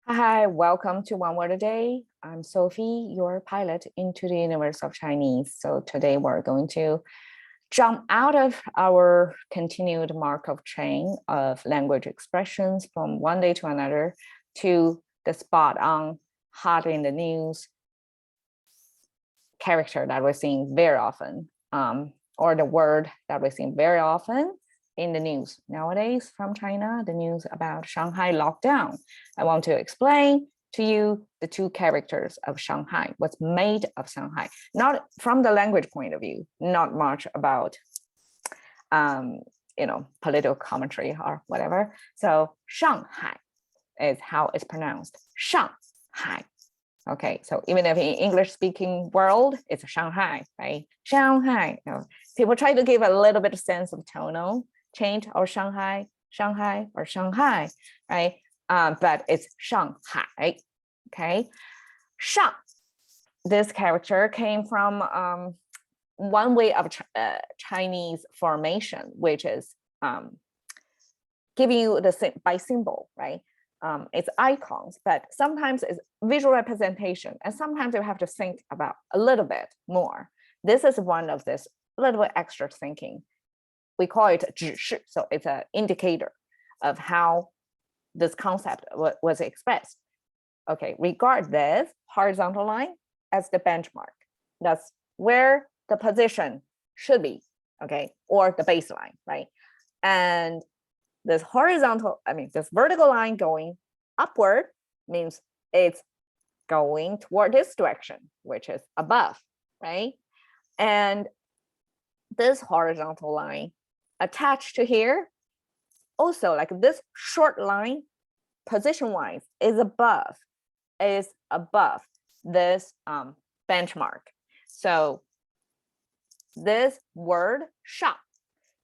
Hi, welcome to One Word a Day. I'm Sophie, your pilot into the universe of Chinese. So today we're going to jump out of our continued Markov chain of language expressions from one day to another to the spot on, hot in the news character that we're seeing very often, or the word that we're seeing very often in the news nowadays from China, the news about Shanghai lockdown. I want to explain to you the two characters of Shanghai, what's made of Shanghai, not from the language point of view, not much about political commentary or whatever. So Shanghai is how it's pronounced, Shanghai. Okay, so even if in English speaking world, it's Shanghai, right? Shanghai. People try to give a little bit of sense of tonal change or Shanghai, Shanghai, or Shanghai, right? But it's Shanghai, okay? Shang, this character came from one way of Chinese formation, which is giving you the by symbol, right? It's icons, but sometimes it's visual representation, and sometimes you have to think about a little bit more. This is one of this little bit extra thinking. We call it 指示, so it's an indicator of how this concept was expressed. Okay, regard this horizontal line as the benchmark. That's where the position should be, okay, or the baseline, right? And this this vertical line going upward means it's going toward this direction, which is above, right? And this horizontal line attached to here, also like this short line, position-wise, is above this benchmark. So this word sha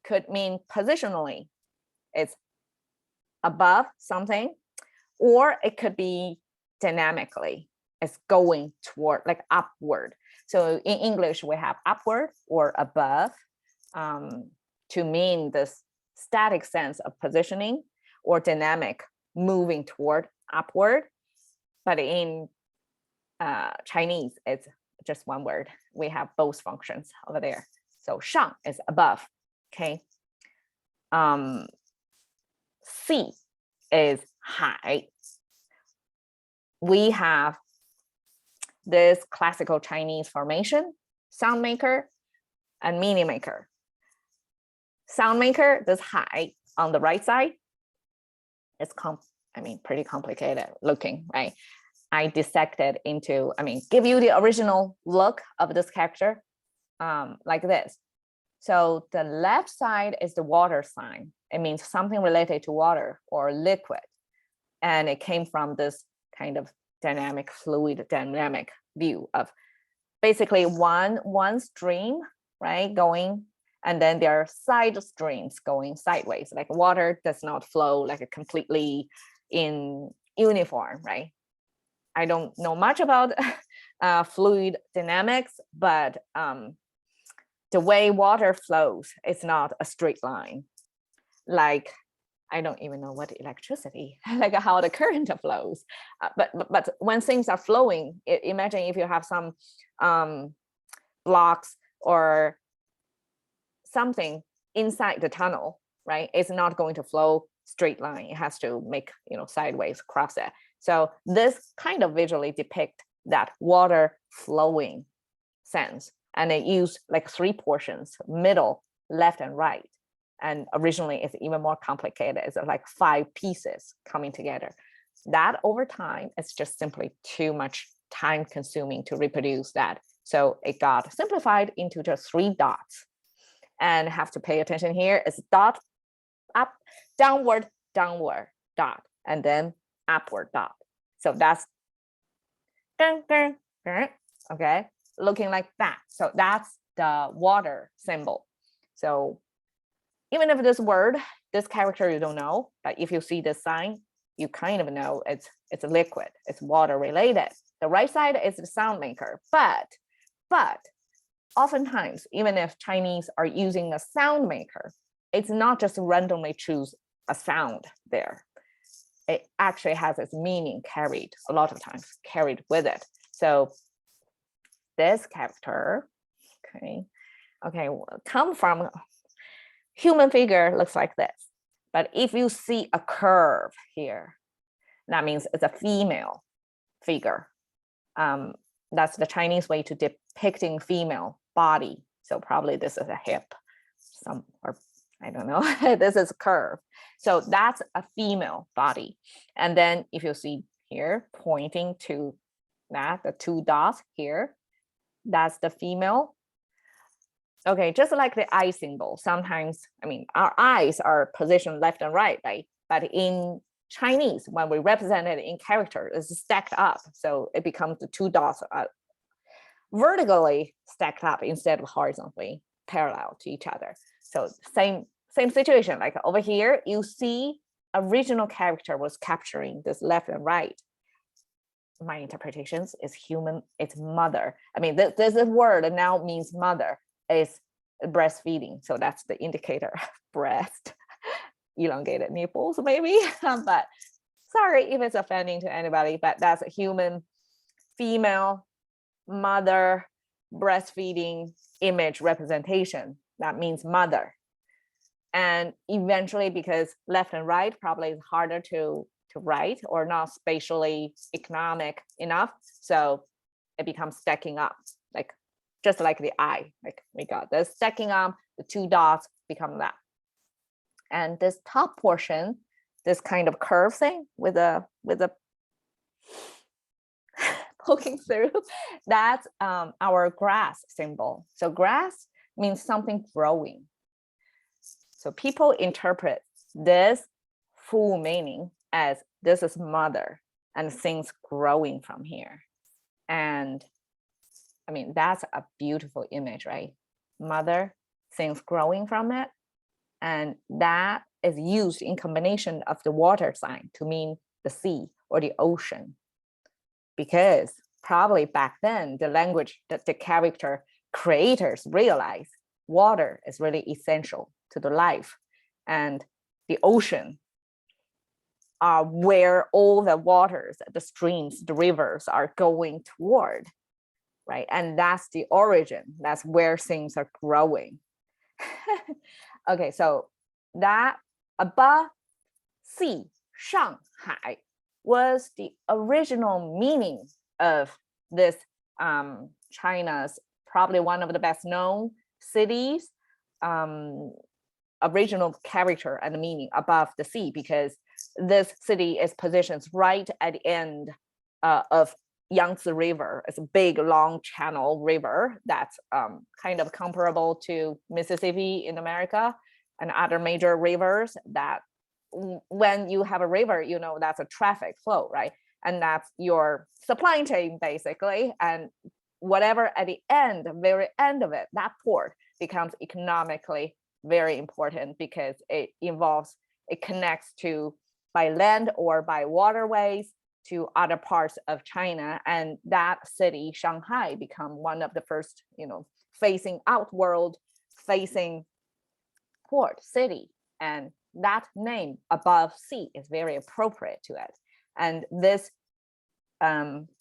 could mean positionally, it's above something, or it could be dynamically, it's going toward, like upward. So in English, we have upward or above to mean this static sense of positioning, or dynamic, moving toward upward. But in Chinese, it's just one word. We have both functions over there. So shang is above, okay? Si is hai. We have this classical Chinese formation, sound maker and meaning maker. Sound maker, this hai on the right side, it's pretty complicated looking, right? I dissected into, give you the original look of this character like this. So the left side is the water sign. It means something related to water or liquid. And it came from this kind of dynamic, fluid dynamic view of basically one stream, right, going, and then there are side streams going sideways. Like water does not flow like a completely in uniform, right? I don't know much about fluid dynamics, but the way water flows is not a straight line. Like, I don't even know what electricity, like how the current flows. But when things are flowing, imagine if you have some blocks or something inside the tunnel, right? It's not going to flow straight line. It has to make, sideways, cross it. So this kind of visually depict that water flowing sense. And they use like 3 portions, middle, left, and right. And originally it's even more complicated. It's like 5 pieces coming together. That over time, it's just simply too much time consuming to reproduce that. So it got simplified into just 3 dots. And have to pay attention here. It's dot, up, downward, downward, dot, and then upward dot. So that's okay, looking like that. So that's the water symbol. So even if this character you don't know, but if you see this sign, you kind of know it's a liquid, it's water related. The right side is the sound maker, but oftentimes, even if Chinese are using a sound maker, it's not just randomly choose a sound there. it actually has its meaning carried a lot of times, carried with it. So this character, okay, come from human figure looks like this. But if you see a curve here, that means it's a female figure. That's the Chinese way to depicting female body. So probably this is a hip, or I don't know, this is a curve. So that's a female body. And then if you see here, pointing to that, the two dots here, that's the female. Okay, just like the eye symbol, sometimes, I mean, our eyes are positioned left and right, right? But in Chinese, when we represent it in character, it's stacked up. So it becomes the two dots vertically stacked up instead of horizontally parallel to each other. So same situation, like over here, you see original character was capturing this left and right. My interpretations is human, it's mother. I mean, this word now means mother, is breastfeeding. So that's the indicator, breast, elongated nipples maybe, but sorry if it's offending to anybody, but that's a human, female, mother, breastfeeding image representation. That means mother. And eventually, because left and right probably is harder to write or not spatially economic enough, so it becomes stacking up, like just like the eye, like we got this stacking up, the two dots become that. And this top portion, this kind of curve thing with a poking through, that's our grass symbol. So grass means something growing. So people interpret this full meaning as this is mother and things growing from here. And I mean, that's a beautiful image, right? Mother, things growing from it. And that is used in combination of the water sign to mean the sea or the ocean. Because probably back then, the language that the character creators realized water is really essential to the life. And the ocean are where all the waters, the streams, the rivers are going toward, right? And that's the origin. That's where things are growing. Okay, so that above sea, Shanghai, was the original meaning of this China's probably one of the best known cities, original character and meaning above the sea, because this city is positioned right at the end of Yangtze River. It's a big, long channel river that's kind of comparable to Mississippi in America and other major rivers that when you have a river, you know, that's a traffic flow, right? And that's your supply chain basically. And whatever at the end, very end of it, that port becomes economically very important because it connects to by land or by waterways to other parts of China. And that city, Shanghai, become one of the first, you know, facing outward, facing port city. And that name above sea is very appropriate to it. And this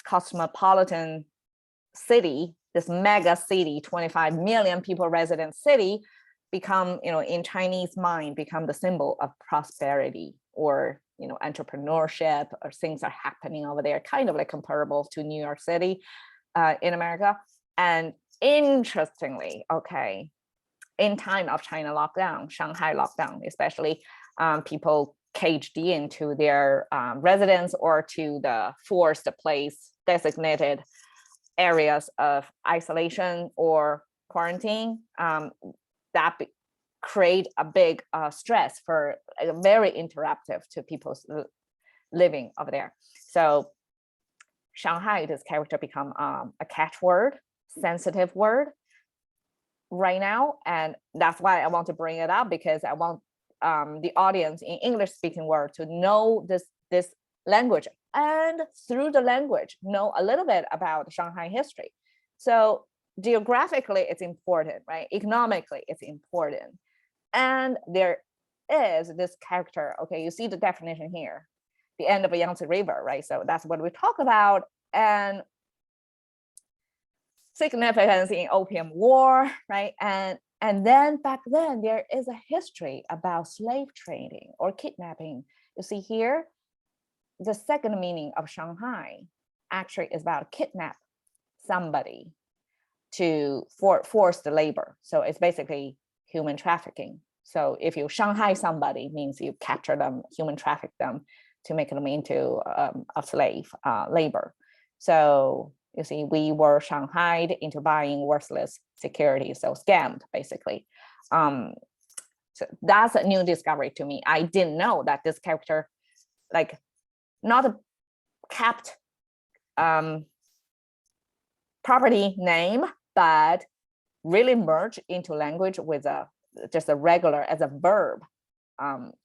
cosmopolitan city, this mega city, 25 million people resident city, become, you know, in Chinese mind, become the symbol of prosperity or, you know, entrepreneurship, or things are happening over there, kind of like comparable to New York City in America. And interestingly, okay, in time of China lockdown, Shanghai lockdown, especially people caged into their residence or to the forced place designated areas of isolation or quarantine, that create a big stress for very interruptive to people's living over there. So Shanghai, this character become a catchword, sensitive word right now. And that's why I want to bring it up, because I want the audience in English speaking world to know this language, and through the language know a little bit about Shanghai history. So geographically it's important, right? Economically it's important. And there is this character, okay, you see the definition here. the end of the Yangtze River, right? So that's what we talk about. And significance in Opium War, right? And then back then there is a history about slave trading or kidnapping. You see here, the second meaning of Shanghai actually is about kidnap somebody to forced labor. So it's basically human trafficking. So if you Shanghai somebody, means you capture them, human traffic them to make them into a slave labor. So you see, we were Shanghaied into buying worthless securities, so scammed basically. So that's a new discovery to me. I didn't know that this character, like, not a kept property name, but really merged into language with just a regular as a verb.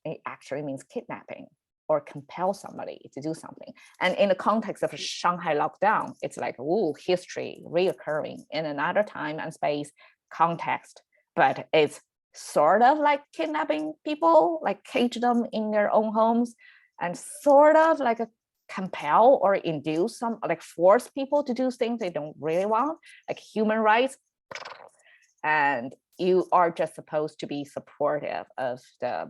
It actually means kidnapping or compel somebody to do something. And in the context of Shanghai lockdown, it's like, ooh, history reoccurring in another time and space context, but it's sort of like kidnapping people, like cage them in their own homes, and sort of like a compel or induce some, like force people to do things they don't really want, like human rights. And you are just supposed to be supportive of the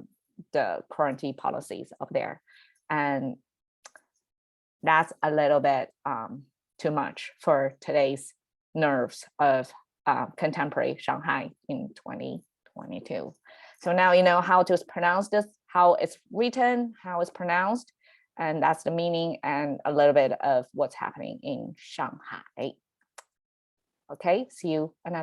quarantine policies up there. And that's a little bit too much for today's nerves of contemporary Shanghai in 2022. So now you know how to pronounce this, how it's written, how it's pronounced, and that's the meaning and a little bit of what's happening in Shanghai. Okay, see you another